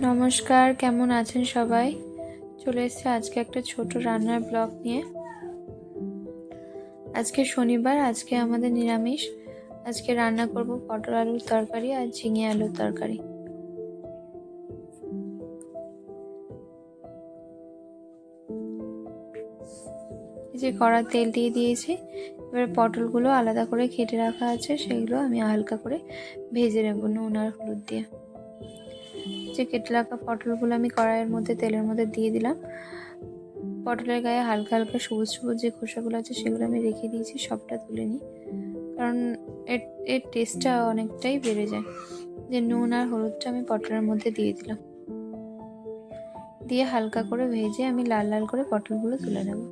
নমস্কার, কেমন আছেন সবাই? চলে এসেছে আজকে একটা ছোট রান্নার ব্লগ নিয়ে। আজকে শনিবার, আজকে আমাদের নিরামিষ। আজকে রান্না করব পটল আলুর তরকারি আর ঝিঙে আলুর তরকারি। এই যে কড়া তেল দিয়ে দিয়েছি। এবার পটলগুলো আলাদা করে কেটে রাখা আছে, সেগুলো আমি হালকা করে ভেজে নেব নুন আর হলুদ দিয়ে। যে কেটে রাখা পটলগুলো আমি কড়াইয়ের মধ্যে তেলের মধ্যে দিয়ে দিলাম। পটলের গায়ে হালকা হালকা সবুজ সবুজ যে খোসাগুলো আছে সেগুলো আমি রেখে দিয়েছি, সবটা তুলে নিই, কারণ এর টেস্টটা অনেকটাই বেড়ে যায়। যে নুন আর হলুদটা আমি পটলের মধ্যে দিয়ে দিলাম, দিয়ে হালকা করে ভেজে আমি লাল লাল করে পটলগুলো তুলে নেব।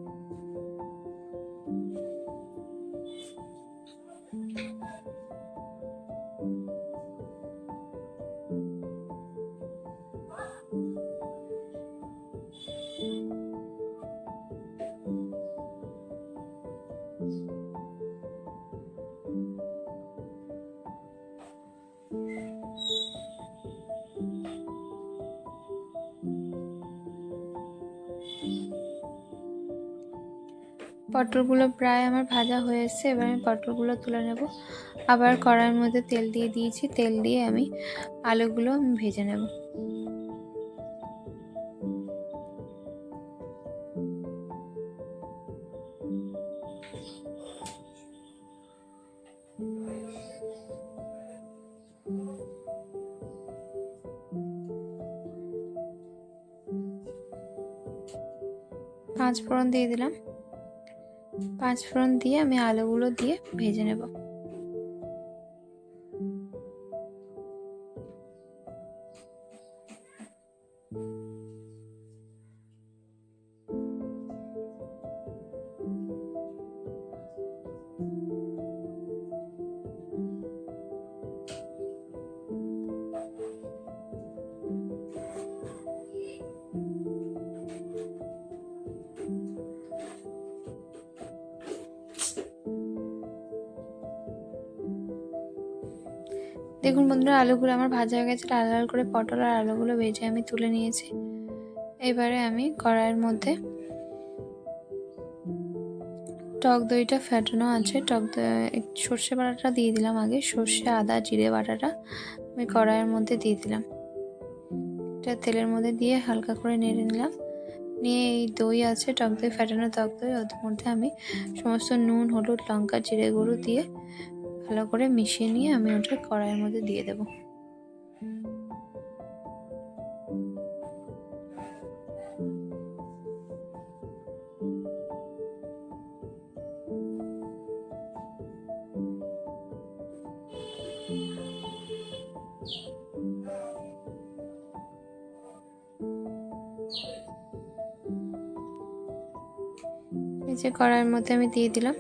পটলগুলো প্রায় আমার ভাজা হয়ে এসছে, এবার আমি পটলগুলো তুলে নেব। আবার কড়াইয়ের মধ্যে তেল দিয়ে দিয়েছি, তেল দিয়ে আমি আলুগুলো ভেজে নেব। পাঁচ ফোড়ন দিয়ে দিলাম। পাঁচ ফোড়ন দিয়ে আমি আলুগুলো দিয়ে ভেজে নেব। দেখুন বন্ধুরা, আলুগুলো আমার ভাজা হয়ে গেছে। লাল লাল করে পটল আর আলুগুলো ভেজে আমি তুলে নিয়েছি। এবারে আমি কড়াইয়ের মধ্যে টক দইটা ফেটানো আছে, টক দই সর্ষে বাটাটা দিয়ে দিলাম আগে। সর্ষে, আদা, জিরে বাটাটা আমি কড়াইয়ের মধ্যে দিয়ে দিলাম। এটা তেলের মধ্যে দিয়ে হালকা করে নেড়ে নিলাম। নিয়ে এই দই আছে, টক দই ফেটানো টক দই, ওর মধ্যে আমি সমস্ত নুন, হলুদ, লঙ্কা, জিরে গুঁড়ো দিয়ে ভালো করে মিশিয়ে নিয়ে আমি ওটা কড়াইয়ের মধ্যে দিয়ে দেবো। এই যে কড়াইয়ের মধ্যে আমি দিয়ে দিলাম।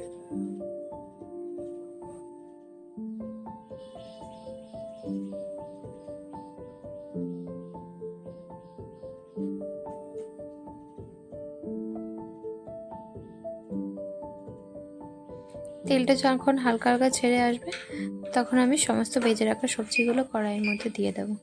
তেলটা যখন হালকা হালকা ছেড়ে আসবে, তখন আমি সমস্ত ভেজে রাখা সবজিগুলো কড়াইয়ের মধ্যে দিয়ে দেবো।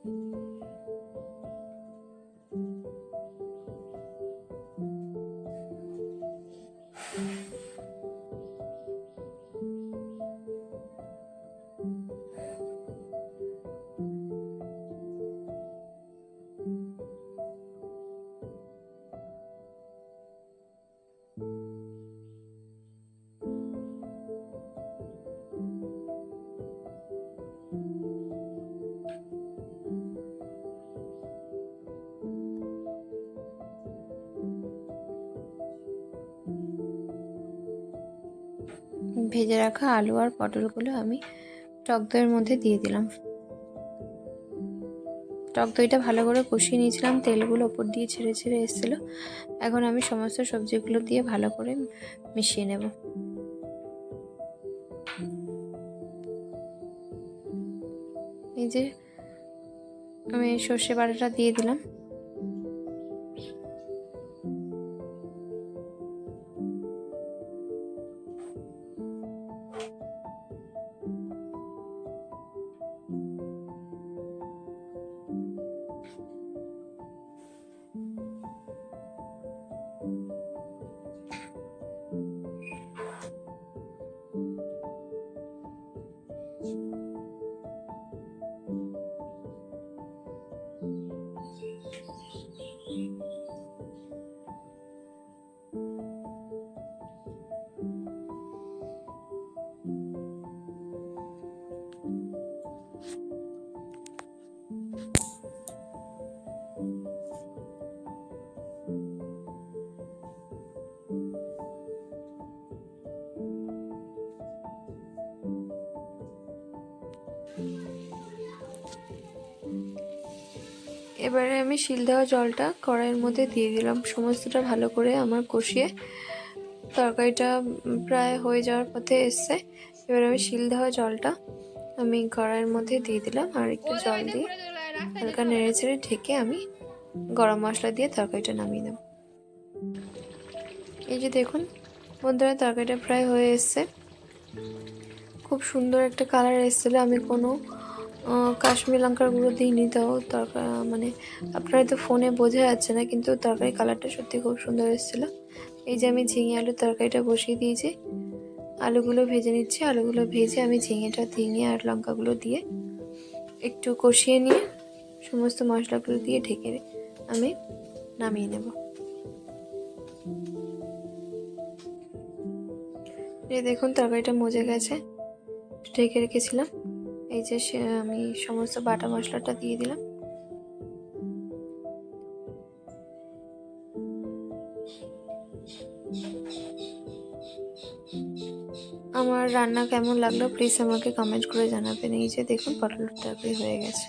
ভেজে রাখা আলু আর পটলগুলো আমি টক দইয়ের মধ্যে দিয়ে দিলাম। টক দইটা ভালো করে কষিয়ে নিয়েছিলাম, তেলগুলো ওপর দিয়ে ছেড়ে ছেড়ে এসেছিলো। এখন আমি সমস্ত সবজিগুলো দিয়ে ভালো করে মিশিয়ে নেব। এই যে আমি সর্ষে বাটাটা দিয়ে দিলাম। এবারে আমি শিল দেওয়া জলটা কড়াইয়ের মধ্যে দিয়ে দিলাম, সমস্তটা ভালো করে আমার কষিয়ে তরকারিটা প্রায় হয়ে যাওয়ার পথে এসছে। এবার আমি শিল দেওয়া জলটা আমি কড়াইয়ের মধ্যে দিয়ে দিলাম, আর একটু জল দিয়ে হালকা নেড়ে চেড়ে ঢেকে আমি গরম মশলা দিয়ে তরকারিটা নামিয়ে নেব। এই যে দেখুন বন্ধুরা, তরকারিটা প্রায় হয়ে এসছে, খুব সুন্দর একটা কালার এসেছিলো। আমি কোনো কাশ্মীরি লঙ্কার গুঁড়ো দিইনি, তাও তরকারি মানে আপনারা তো ফোনে বোঝা যাচ্ছে না, কিন্তু তরকারি কালারটা সত্যি খুব সুন্দর এসেছিলো। এই যে আমি ঝিঙে আলুর তরকারিটা বসিয়ে দিয়েছি, আলুগুলো ভেজে নিচ্ছি। আলুগুলো ভেজে আমি ঝিঙে আর লঙ্কাগুলো দিয়ে একটু কষিয়ে নিয়ে সমস্ত মশলাগুলো দিয়ে ঢেকে আমি নামিয়ে নেব। এই দেখুন তরকারিটা মজে গেছে, ঢেকে রেখেছিলাম। এই যে আমি সমস্ত বাটা মশলাটা দিয়ে দিলাম। আমার রান্না কেমন লাগলো প্লিজ আমাকে কমেন্ট করে জানাবেন। এই যে দেখুন পটলের তরকারি হয়ে গেছে।